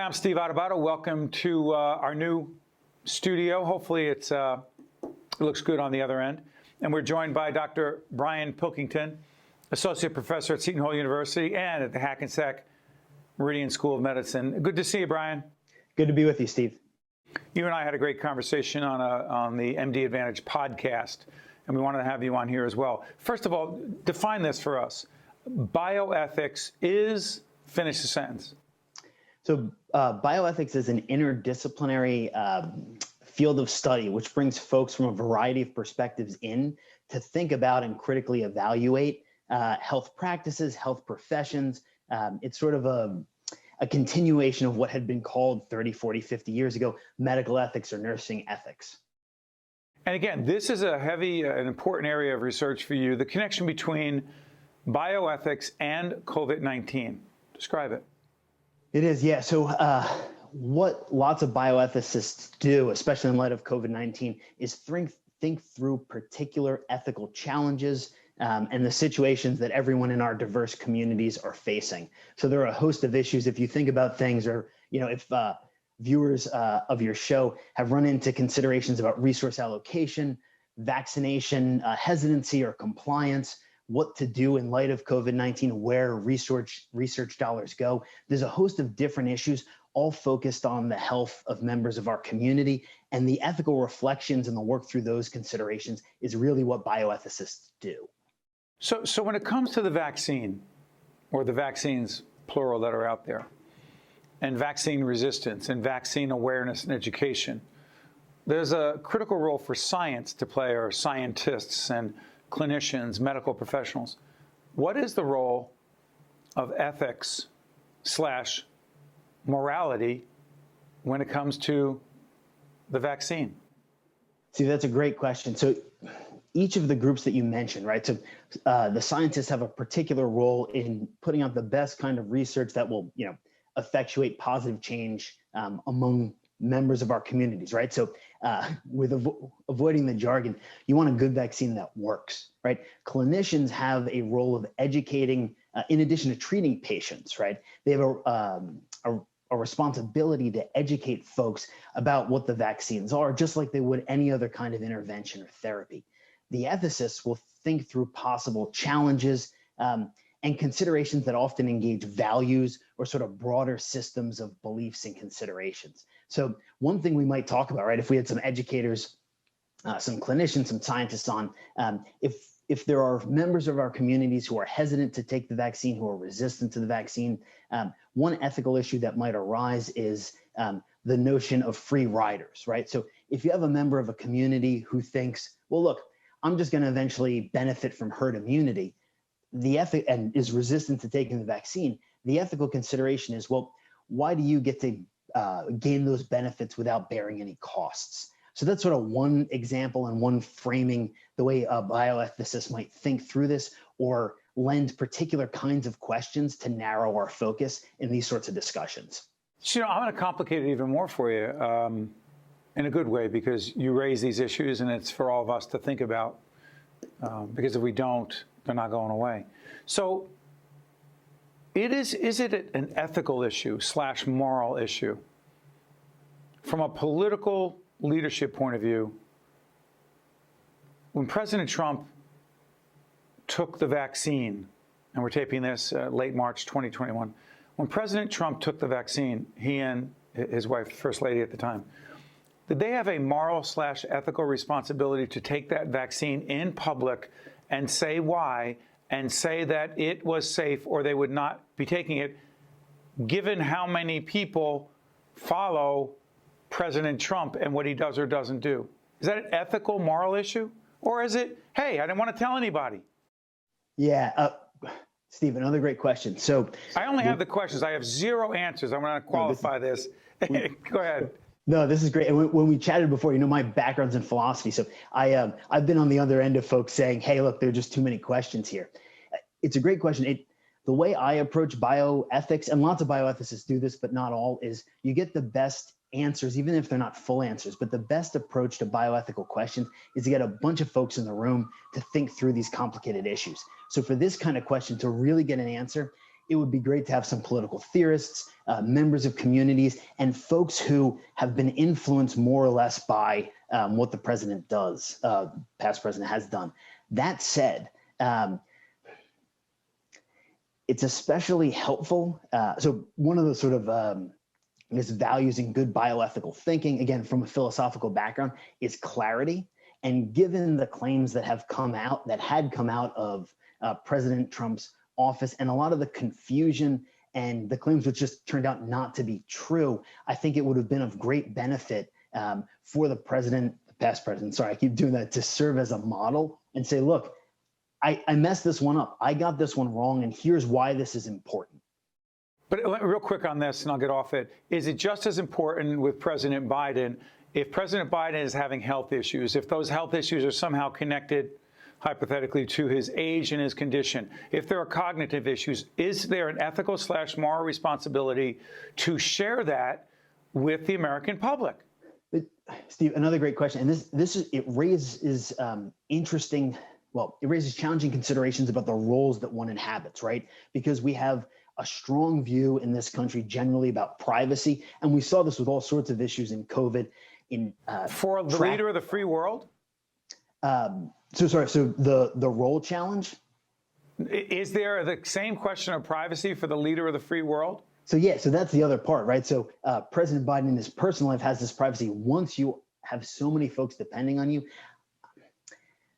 Hi, I'm Steve Adubato. Welcome to our new studio. Hopefully it looks good on the other end. And we're joined by Dr. Bryan Pilkington, Associate Professor at Seton University and at the Hackensack Meridian School of Medicine. Good to see you, Bryan. Good to be with you, Steve. You and I had a great conversation on the MD Advantage podcast, and we wanted to have you on here as well. First of all, define this for us. Bioethics is, finish the sentence. So bioethics is an interdisciplinary field of study which brings folks from a variety of perspectives in to think about and critically evaluate health practices, health professions. It's sort of a continuation of what had been called 30, 40, 50 years ago, medical ethics or nursing ethics. And again, this is a heavy, an important area of research for you, the connection between bioethics and COVID-19. Describe it. It is, yeah. So what lots of bioethicists do, especially in light of COVID-19, is think through particular ethical challenges and the situations that everyone in our diverse communities are facing. So there are a host of issues. If you think about things, or if viewers of your show have run into considerations about resource allocation, vaccination hesitancy or compliance, what to do in light of COVID-19, where research dollars go. There's a host of different issues, all focused on the health of members of our community, and the ethical reflections and the work through those considerations is really what bioethicists do. So when it comes to the vaccine, or the vaccines, plural, that are out there, and vaccine resistance and vaccine awareness and education, there's a critical role for science to play, or scientists and clinicians, medical professionals. What is the role of ethics / morality when it comes to the vaccine? See, that's a great question. So each of the groups that you mentioned, right? So the scientists have a particular role in putting out the best kind of research that will, effectuate positive change among members of our communities, right? So with avoiding the jargon, you want a good vaccine that works, right? Clinicians have a role of educating, in addition to treating patients, right? They have a responsibility to educate folks about what the vaccines are, just like they would any other kind of intervention or therapy. The ethicists will think through possible challenges and considerations that often engage values or sort of broader systems of beliefs and considerations. So one thing we might talk about, right, if we had some educators, some clinicians, some scientists on, if there are members of our communities who are hesitant to take the vaccine, who are resistant to the vaccine, one ethical issue that might arise is the notion of free riders, right? So if you have a member of a community who thinks, well, look, I'm just going to eventually benefit from herd immunity, and is resistant to taking the vaccine, the ethical consideration is, well, why do you get to gain those benefits without bearing any costs? So that's sort of one example and one framing the way a bioethicist might think through this, or lend particular kinds of questions to narrow our focus in these sorts of discussions. So, I'm going to complicate it even more for you in a good way, because you raise these issues and it's for all of us to think about, because if we don't, they're not going away. So is it an ethical issue / moral issue? From a political leadership point of view, when President Trump took the vaccine, and we're taping this late March 2021, when President Trump took the vaccine, he and his wife, the First Lady at the time, did they have a moral / ethical responsibility to take that vaccine in public and say why, and say that it was safe or they would not be taking it, given how many people follow President Trump and what he does or doesn't do? Is that an ethical, moral issue? Or is it, hey, I didn't want to tell anybody? Yeah, Steve, another great question. So I only have the questions. I have zero answers. I'm going to qualify this. Go ahead. No, this is great. And when we chatted before, my background's in philosophy. So I've been on the other end of folks saying, hey, look, there are just too many questions here. It's a great question. The way I approach bioethics, and lots of bioethicists do this, but not all, is you get the best answers, even if they're not full answers. But the best approach to bioethical questions is to get a bunch of folks in the room to think through these complicated issues. So for this kind of question, to really get an answer, it would be great to have some political theorists, members of communities, and folks who have been influenced more or less by what the president does, past president has done. That said, it's especially helpful. So one of the sort of I guess values in good bioethical thinking, again, from a philosophical background, is clarity. And given the claims that had come out of President Trump's office and a lot of the confusion and the claims which just turned out not to be true, I think it would have been of great benefit for the past president, sorry, I keep doing that, to serve as a model and say, look, I messed this one up. I got this one wrong, and here's why this is important. But real quick on this, and I'll get off it. Is it just as important with President Biden if President Biden is having health issues, if those health issues are somehow connected, hypothetically, to his age and his condition, if there are cognitive issues, is there an ethical/moral responsibility to share that with the American public? Steve, another great question. And it raises interesting, well, it raises challenging considerations about the roles that one inhabits, right? Because we have a strong view in this country generally about privacy. And we saw this with all sorts of issues in COVID. For the leader of the free world? So the role challenge? Is there the same question of privacy for the leader of the free world? So that's the other part, right? So President Biden in his personal life has this privacy. Once you have so many folks depending on you,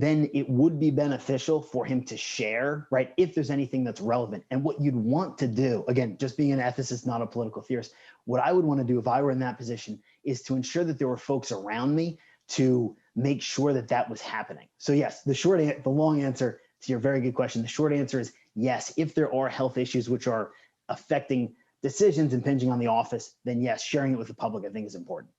then it would be beneficial for him to share, right, if there's anything that's relevant. And what you'd want to do, again, just being an ethicist, not a political theorist, what I would want to do if I were in that position is to ensure that there were folks around me to make sure that that was happening. So yes, the long answer to your very good question, the short answer is yes. If there are health issues which are affecting decisions impinging on the office, then yes, sharing it with the public, I think, is important.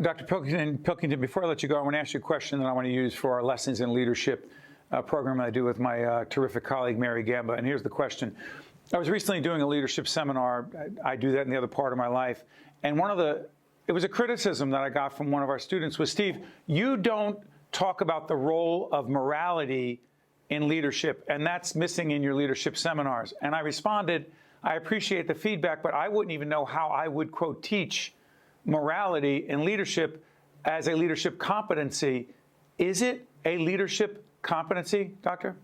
Dr. Pilkington, before I let you go, I want to ask you a question that I want to use for our Lessons in Leadership program I do with my terrific colleague, Mary Gamba. And here's the question. I was recently doing a leadership seminar. I do that in the other part of my life. And it was a criticism that I got from one of our students was, Steve, you don't talk about the role of morality in leadership, and that's missing in your leadership seminars. And I responded, I appreciate the feedback, but I wouldn't even know how I would, quote, teach morality in leadership as a leadership competency. Is it a leadership competency, Doctor?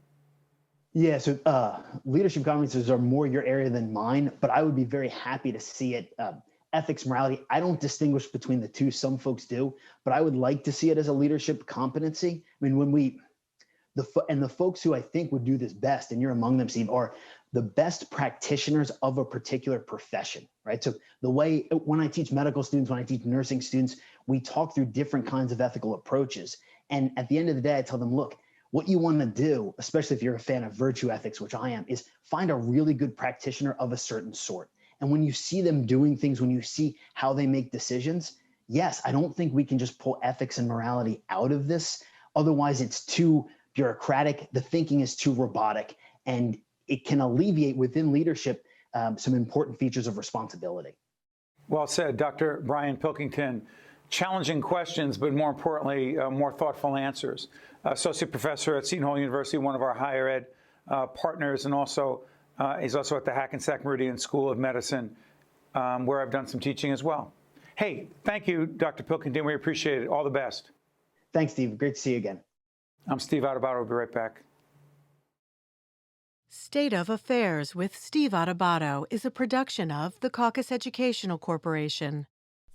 Yeah, so leadership competencies are more your area than mine, but I would be very happy to see it. Ethics, morality, I don't distinguish between the two. Some folks do, but I would like to see it as a leadership competency. I mean, the folks who I think would do this best, and you're among them, Steve, are the best practitioners of a particular profession, right? So when I teach medical students, when I teach nursing students, we talk through different kinds of ethical approaches. And at the end of the day, I tell them, look, what you want to do, especially if you're a fan of virtue ethics, which I am, is find a really good practitioner of a certain sort. And when you see them doing things, when you see how they make decisions, yes, I don't think we can just pull ethics and morality out of this. Otherwise, it's too bureaucratic. The thinking is too robotic, and it can alleviate within leadership some important features of responsibility. Well said, Dr. Bryan Pilkington. Challenging questions, but more importantly, more thoughtful answers. Associate professor at Seton University, one of our higher ed partners, and also he's also at the Hackensack Meridian School of Medicine, where I've done some teaching as well. Hey, thank you, Dr. Pilkington. We appreciate it. All the best. Thanks, Steve. Great to see you again. I'm Steve Adubato. We'll be right back. State of Affairs with Steve Adubato is a production of the Caucus Educational Corporation.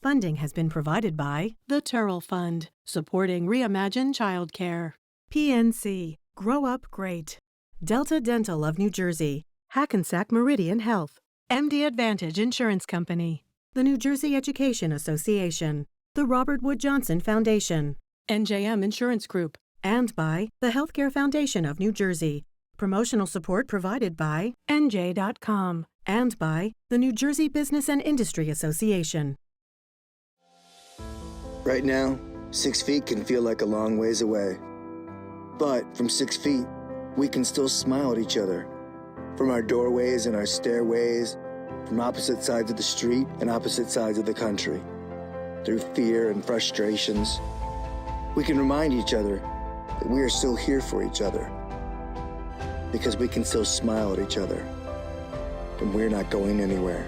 Funding has been provided by the Turrell Fund, supporting Reimagine Childcare. PNC, Grow Up Great. Delta Dental of New Jersey. Hackensack Meridian Health. MD Advantage Insurance Company. The New Jersey Education Association. The Robert Wood Johnson Foundation. NJM Insurance Group. And by the Healthcare Foundation of New Jersey. Promotional support provided by NJ.com. And by the New Jersey Business and Industry Association. Right now, 6 feet can feel like a long ways away. But from 6 feet, we can still smile at each other. From our doorways and our stairways, from opposite sides of the street and opposite sides of the country. Through fear and frustrations, we can remind each other that we are still here for each other. Because we can still smile at each other. and we're not going anywhere.